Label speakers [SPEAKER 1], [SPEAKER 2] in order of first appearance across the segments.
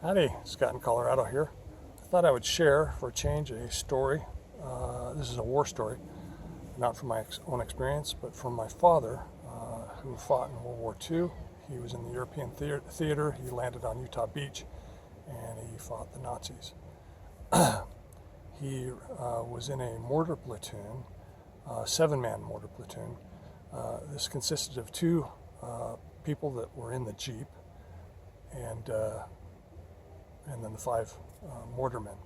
[SPEAKER 1] Howdy, Scott in Colorado here. I thought I would share, for a change, a story. This is a war story, not from my own experience, but from my father, who fought in World War II. He was in the European theater. He landed on Utah Beach, and he fought the Nazis. He was in a mortar platoon, a 7-man mortar platoon. This consisted of 2 people that were in the Jeep, and then the 5 mortarmen.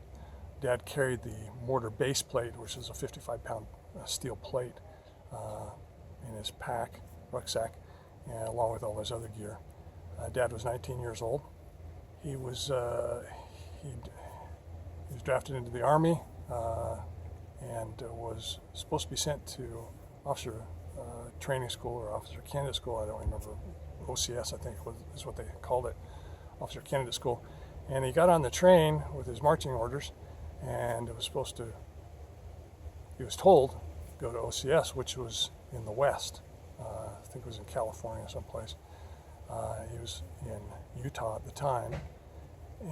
[SPEAKER 1] Dad carried the mortar base plate, which is a 55-pound steel plate, in his rucksack, and along with all his other gear. Dad was 19 years old. He was drafted into the Army and was supposed to be sent to officer training school or officer candidate school. I don't remember. OCS, I think, is what they called it, officer candidate school. And he got on the train with his marching orders, and he was told, go to OCS, which was in the West. I think it was in California someplace. He was in Utah at the time,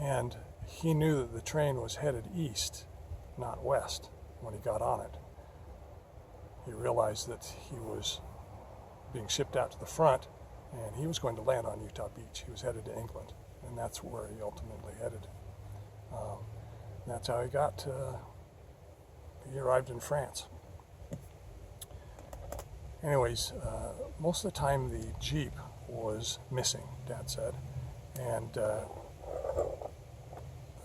[SPEAKER 1] and he knew that the train was headed east, not west, when he got on it. He realized that he was being shipped out to the front, and he was going to land on Utah Beach. He was headed to England, and that's where he ultimately headed. That's how he arrived in France. Anyways, most of the time the Jeep was missing, Dad said, and there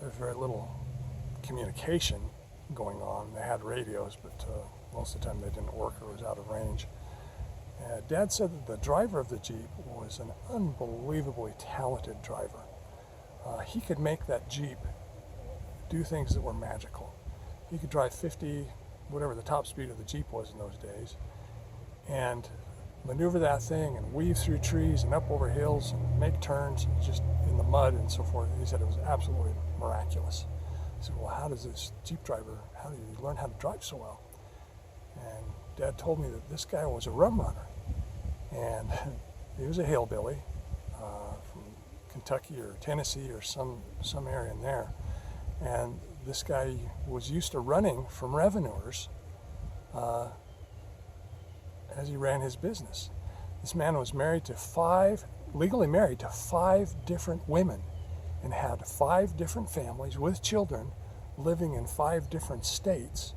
[SPEAKER 1] was very little communication going on. They had radios, but most of the time they didn't work or was out of range. Dad said that the driver of the Jeep was an unbelievably talented driver. He could make that Jeep do things that were magical. He could drive 50, whatever the top speed of the Jeep was in those days, and maneuver that thing and weave through trees and up over hills and make turns just in the mud and so forth. He said it was absolutely miraculous. I said, well, how do you learn how to drive so well? And Dad told me that this guy was a rum runner, and he was a hillbilly from Kentucky or Tennessee or some area in there. And this guy was used to running from revenuers as he ran his business. This man was legally married to 5 different women, and had 5 different families with children living in 5 different states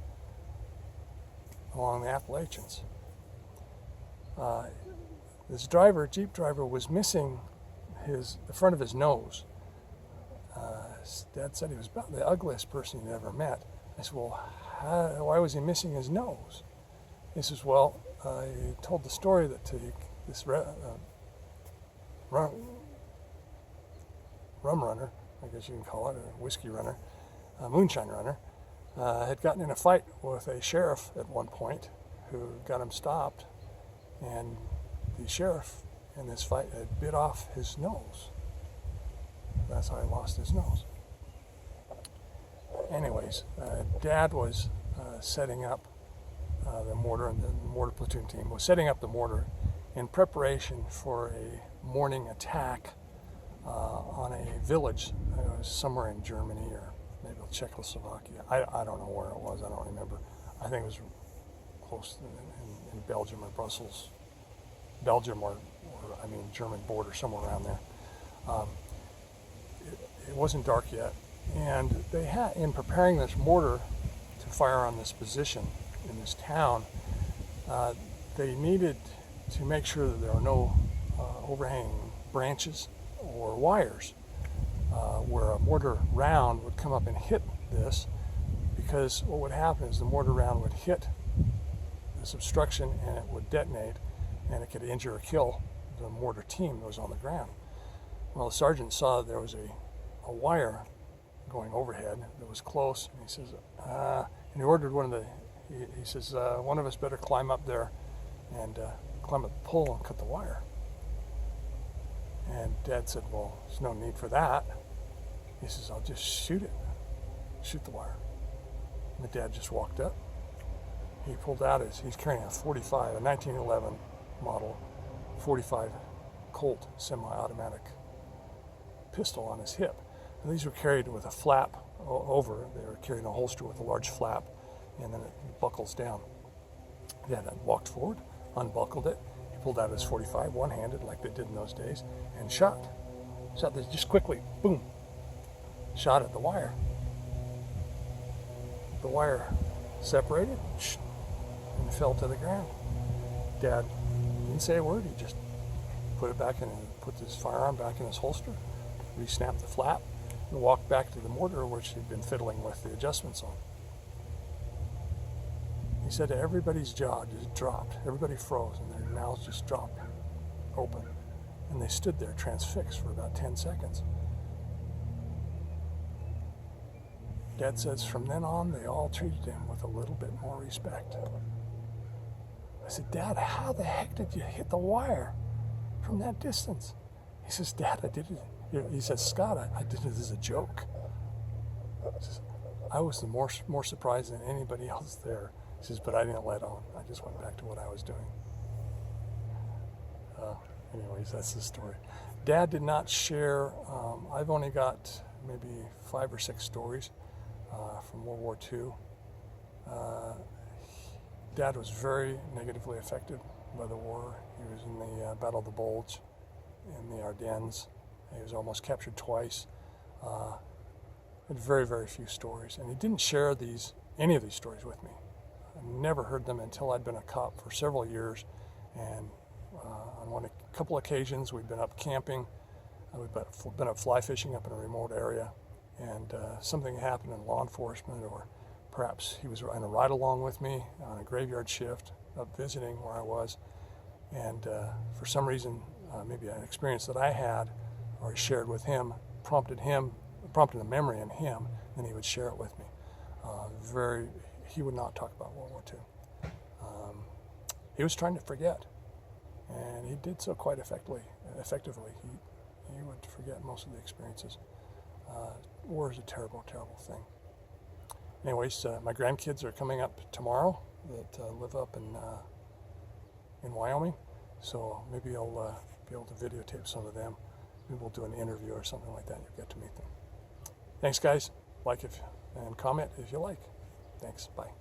[SPEAKER 1] along the Appalachians. This Jeep driver, was missing the front of his nose. Dad said he was about the ugliest person he'd ever met. I said, well, why was he missing his nose? He says, well, he told the story that this rum runner, I guess you can call it, a whiskey runner, a moonshine runner, had gotten in a fight with a sheriff at one point who got him stopped, and the sheriff in this fight had bit off his nose. That's how he lost his nose. Anyways, Dad was setting up the mortar, and the mortar platoon team was setting up the mortar in preparation for a morning attack on a village somewhere in Germany or maybe Czechoslovakia. I don't know where it was. I don't remember. I think it was close in Belgium or Brussels. Belgium or German border, somewhere around there. It wasn't dark yet, and they had, in preparing this mortar to fire on this position in this town, they needed to make sure that there were no overhanging branches or wires where a mortar round would come up and hit this, because what would happen is the mortar round would hit this obstruction and it would detonate, and it could injure or kill the mortar team that was on the ground. Well, the sergeant saw that there was a wire going overhead that was close, and he says, and he ordered he says, one of us better climb up there and climb up the pole and cut the wire. And Dad said, well, there's no need for that. He says, I'll just shoot the wire. And the Dad just walked up. He pulled out he's carrying a 45, a 1911 model 45 Colt semi-automatic pistol on his hip. And these were carried with a flap over. They were carrying a holster with a large flap, and then it buckles down. Dad walked forward, unbuckled it. He pulled out his .45 one-handed, like they did in those days, and shot this just quickly, boom, shot at the wire. The wire separated and fell to the ground. Dad didn't say a word. He just put it back in and put his firearm back in his holster, re-snapped the flap, and walked back to the mortar, which he'd been fiddling with the adjustments on. He said everybody's jaw just dropped. Everybody froze and their mouths just dropped open. And they stood there transfixed for about 10 seconds. Dad says from then on, they all treated him with a little bit more respect. I said, Dad, how the heck did you hit the wire from that distance? He says, Dad, I did it. He says, Scott, I did it as a joke. Says, I was more surprised than anybody else there. He says, but I didn't let on. I just went back to what I was doing. Anyways, that's the story. Dad did not share. I've only got maybe 5 or 6 stories from World War II. Dad was very negatively affected by the war. He was in the Battle of the Bulge in the Ardennes. He was almost captured twice. Had very, very few stories. And he didn't share any of these stories with me. I never heard them until I'd been a cop for several years. And on a couple occasions, we'd been up camping. We'd been up fly fishing up in a remote area. And something happened in law enforcement, or perhaps he was on a ride along with me on a graveyard shift up visiting where I was. And for some reason, maybe an experience that I had or I shared with him prompted a memory in him, and he would share it with me. He would not talk about World War II. He was trying to forget, and he did so quite effectively. He would forget most of the experiences. War is a terrible, terrible thing. Anyways, my grandkids are coming up tomorrow that live up in Wyoming, so maybe I'll be able to videotape some of them. Maybe we'll do an interview or something like that. You'll get to meet them. Thanks, guys. Like and comment if you like. Thanks. Bye.